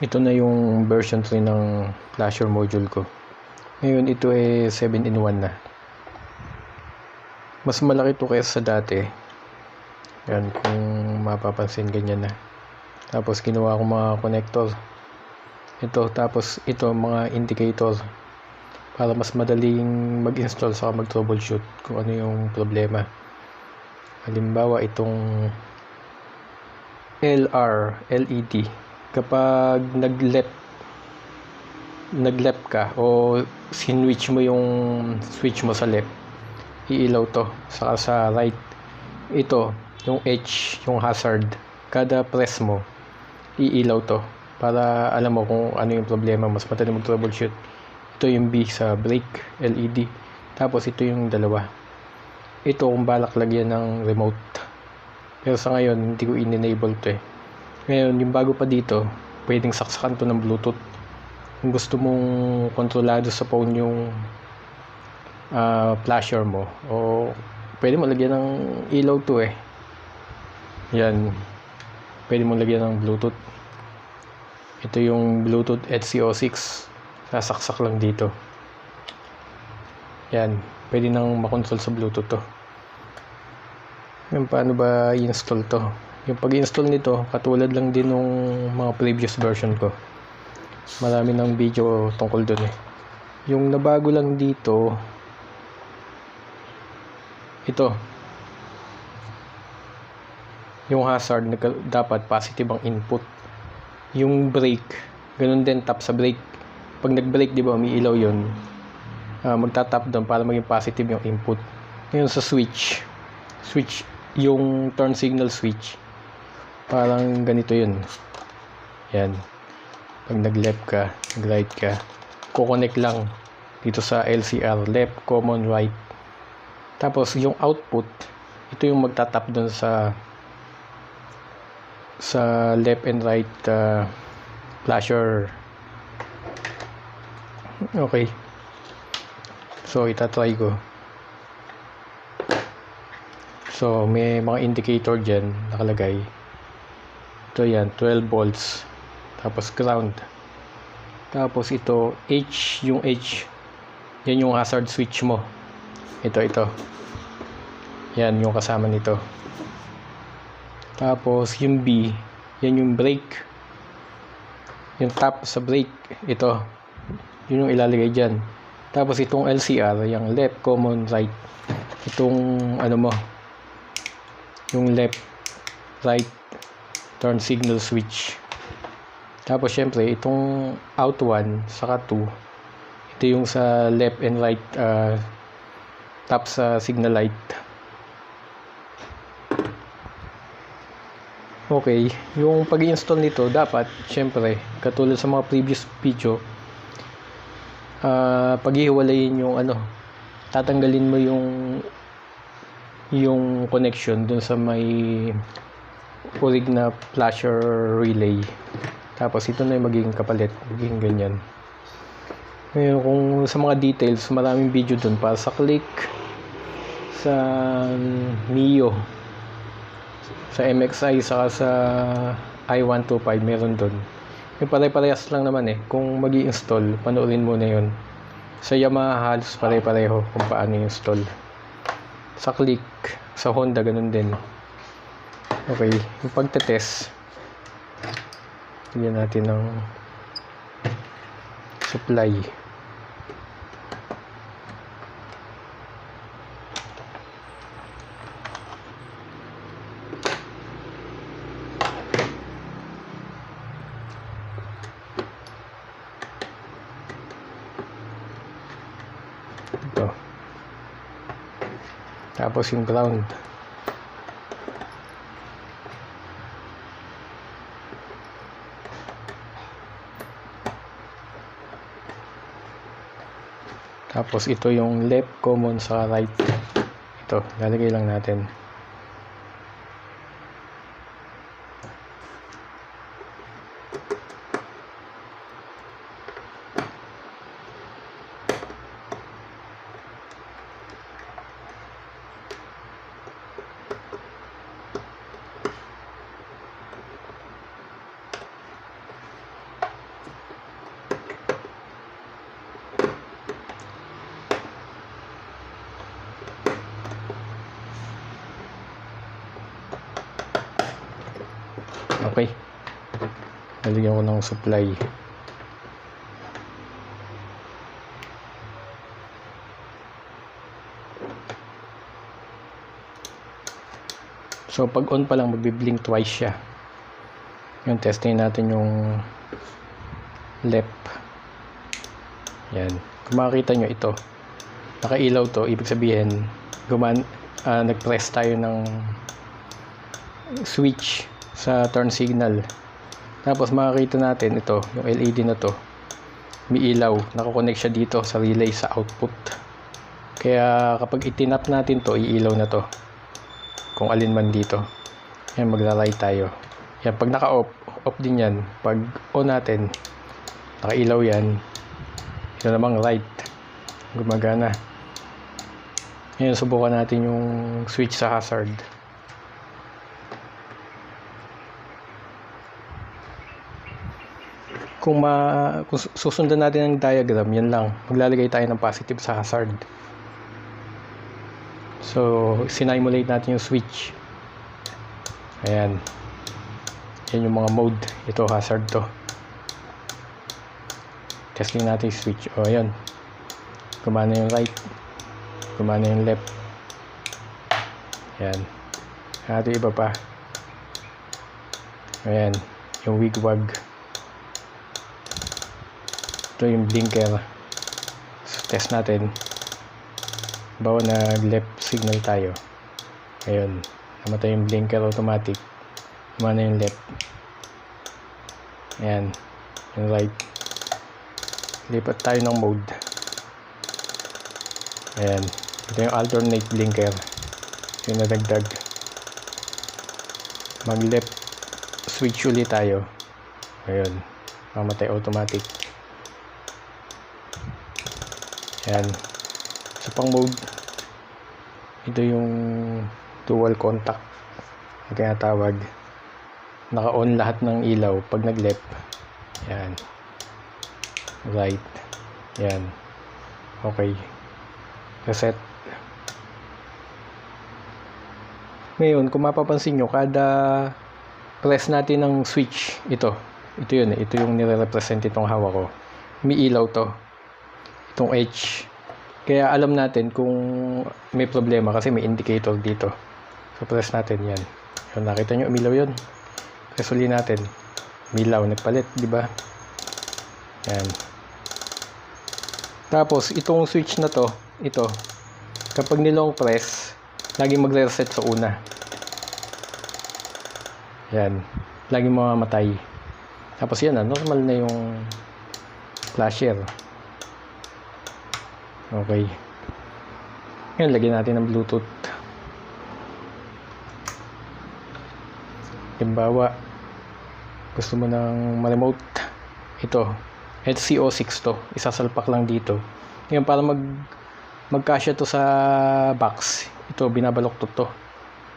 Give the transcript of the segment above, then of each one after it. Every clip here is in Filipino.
Ito na yung version 3 ng flasher module ko. Ngayon ito ay 7-in-1 na. Mas malaki to kaysa sa dati. Yan, kung mapapansin, ganyan na. Tapos ginawa ko mga connector. Ito, tapos ito mga indicator para mas madaling mag-install sa mag-troubleshoot kung ano yung problema. Halimbawa itong LED, kapag nag-left ka o sinwitch mo yung switch mo sa left, iilaw to. Saka sa right, ito yung H, yung hazard, kada press mo iilaw to para alam mo kung ano yung problema, mas madaling mag-troubleshoot. Ito yung B sa brake LED, tapos ito yung dalawa. Ito kung balak lagyan ng remote, pero sa ngayon hindi ko in-enable to eh. Ngayon yung bago pa dito, pwedeng saksakan to ng Bluetooth kung gusto mong kontrolado sa phone yung flasher mo, o pwede mo lagyan ng ilaw to eh. Yan, pwede mo lagyan ng Bluetooth. Ito yung Bluetooth HC06, sasaksak lang dito. Yan, pwede nang makontrol sa Bluetooth to. Yan, paano ba i-install to? Yung pag-install nito, katulad lang din ng mga previous version ko. Marami ng video tungkol dun eh. Yung nabago lang dito, ito. Yung hazard, dapat positive ang input. Yung brake, ganun din, tap sa brake. Pag nag-brake, di ba, umiilaw yun. Magta-tap doon para maging positive yung input. Ngayon sa switch, yung turn signal switch, parang ganito yun. Yan. Pag nag-left ka, nag-right ka, kukonect lang dito sa LCR, left, common, right. Tapos yung output, ito yung magta-tap doon sa left and right flasher. Okay. So itatry ko. So may mga indicator dyan nakalagay. Ito yan, 12 volts. Tapos ground. Tapos ito H, yung H, yan yung hazard switch mo. Ito. Yan yung kasama nito. Tapos yung B, yan yung brake. Yung tap sa brake, ito. Yun yung ilalagay dyan. Tapos itong LCR, yung left, common, right. Itong ano mo, yung left, right, turn signal switch. Tapos syempre itong out 1 saka 2, ito yung sa left and right tap sa signal light. Okay, yung pag-i-install nito dapat syempre katulad sa mga previous video, paghihiwalayin yung ano, tatanggalin mo yung connection dun sa may urig na flasher relay. Tapos ito na yung magiging kapalit, magiging ganyan. Ngayon kung sa mga details, maraming video dun para sa click, sa Mio, sa MXI, saka sa i125, meron dun. Yung pare-parehas lang naman eh. Kung mag-i-install, panoorin mo na yun. Sa Yamaha halos pare-pareho kung paano i-install. Sa click, sa Honda ganun din. Okay, yung pagtetest, bigyan natin ng supply. Ito. Tapos yung ground. Tapos ito yung left, common, sa right. Ito, lalagay lang natin. Okay. Lalagyan ko ng supply. So pag on pa lang, magbi-blink twice siya. Yung testing natin yung left. Yan. Kung makikita nyo ito, nakailaw to, ibig sabihin nag-press tayo ng switch sa turn signal. Tapos makikita natin ito, yung LED na to, may ilaw, nakakonect siya dito sa relay sa output. Kaya kapag itinap natin to, iilaw na to kung alin man dito. Yan, magra-right tayo. Yan, pag naka-off, off din yan. Pag on natin, nakailaw yan. Ito namang right, gumagana. Ngayon, subukan natin yung switch sa hazard. Kung susundan natin ang diagram, yan lang. Maglalagay tayo ng positive sa hazard. So, sinimulate natin yung switch. Ayan. Yan yung mga mode. Ito, hazard to. Testing natin yung switch. O, ayan. Gumana yung right. Gumana yung left. Ayan. Ito iba pa. Ayan. Yung wigwag. Ito yung blinker. So, test natin. Bawa nag-left signal tayo. Ayun. Namatay yung blinker automatic. Gumana yung left. Ayan. Yung right. Lipat tayo ng mode. Ayan. Ito yung alternate blinker. Yung nadagdag. Mag-left switch ulit tayo. Ayun. Mamatay automatic. Ayan. Sa pang mode, ito yung dual contact na tinatawag. Naka-on lahat ng ilaw pag nag-left. Ayan. Right. Ayan. Okay. Reset. Ngayon, kung mapapansin nyo, kada press natin ng switch, ito yun, ito yung nire-represent itong hawak ko. May ilaw to. Itong H. Kaya alam natin kung may problema kasi may indicator dito. So press natin yan. Yun, nakita nyo, umilaw yun. Press ulit natin. Umilaw, nagpalit, di ba? Yan. Tapos, itong switch na to, ito, kapag nilong press, laging magre-reset sa una. Yan. Laging mamamatay. Tapos yan, normal na yung flasher. Okay. Ngayon, lagyan natin ng Bluetooth. Halimbawa, gusto mo ng ma-remote. Ito, HCO6 to. Isasalpak lang dito. Ngayon, para magkasya to sa box, ito, binabaloktot to.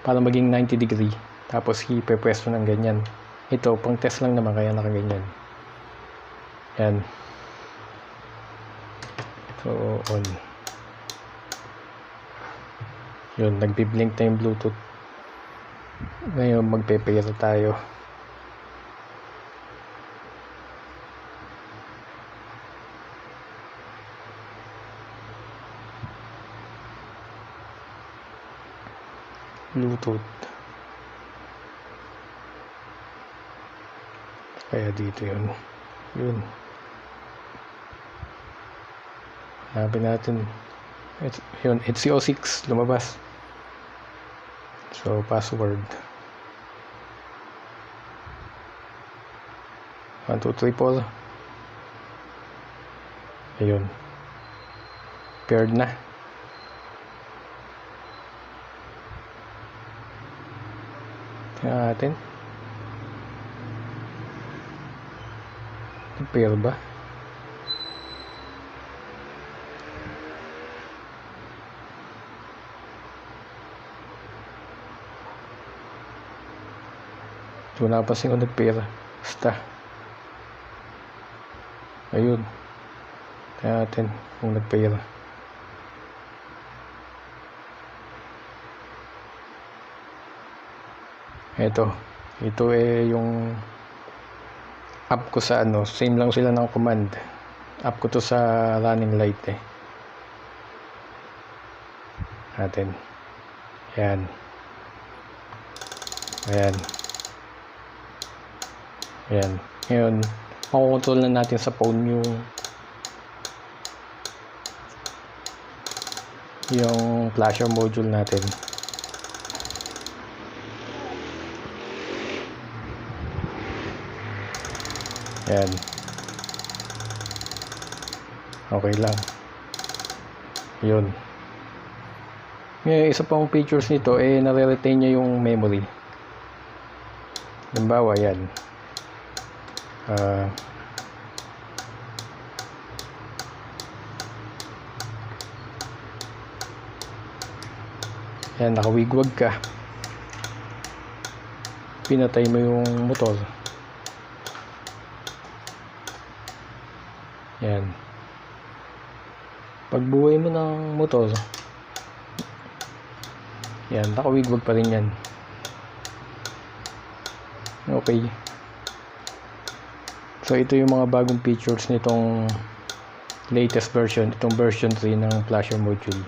Para maging 90 degree. Tapos, ipe-press mo ng ganyan. Ito, pang test lang naman, kaya nakaganyan. Yan. So, on. Yun, nagbi-blink na yung Bluetooth. Ngayon, magpe-pair tayo. Bluetooth. Kaya dito yun. Yun. Hanapin natin. Yun, HCO6 lumabas. So, password. 1, 2, 3, 4. Ayun. Paired na. Tingnan natin. Pair ba? So, napansin ko nag-pair. Basta. Ayun. Tingnan natin kung nag-pair. Ito. Ito yung up ko sa same lang sila ng command. Up ko to sa running light natin. Ayan. Ngayon, makukontrol na natin sa phone yung flasher module natin. Ayan. Okay lang. Yun. Ngayon, isa pang features nito nare-retain niya yung memory. Halimbawa, yan. Yan, nakawigwag ka. Pinatay mo yung motor. Yan. Pagbuhay mo ng motor, yan, nakawigwag pa rin yan. Okay. So ito yung mga bagong features nitong latest version, itong version 3 ng flasher module.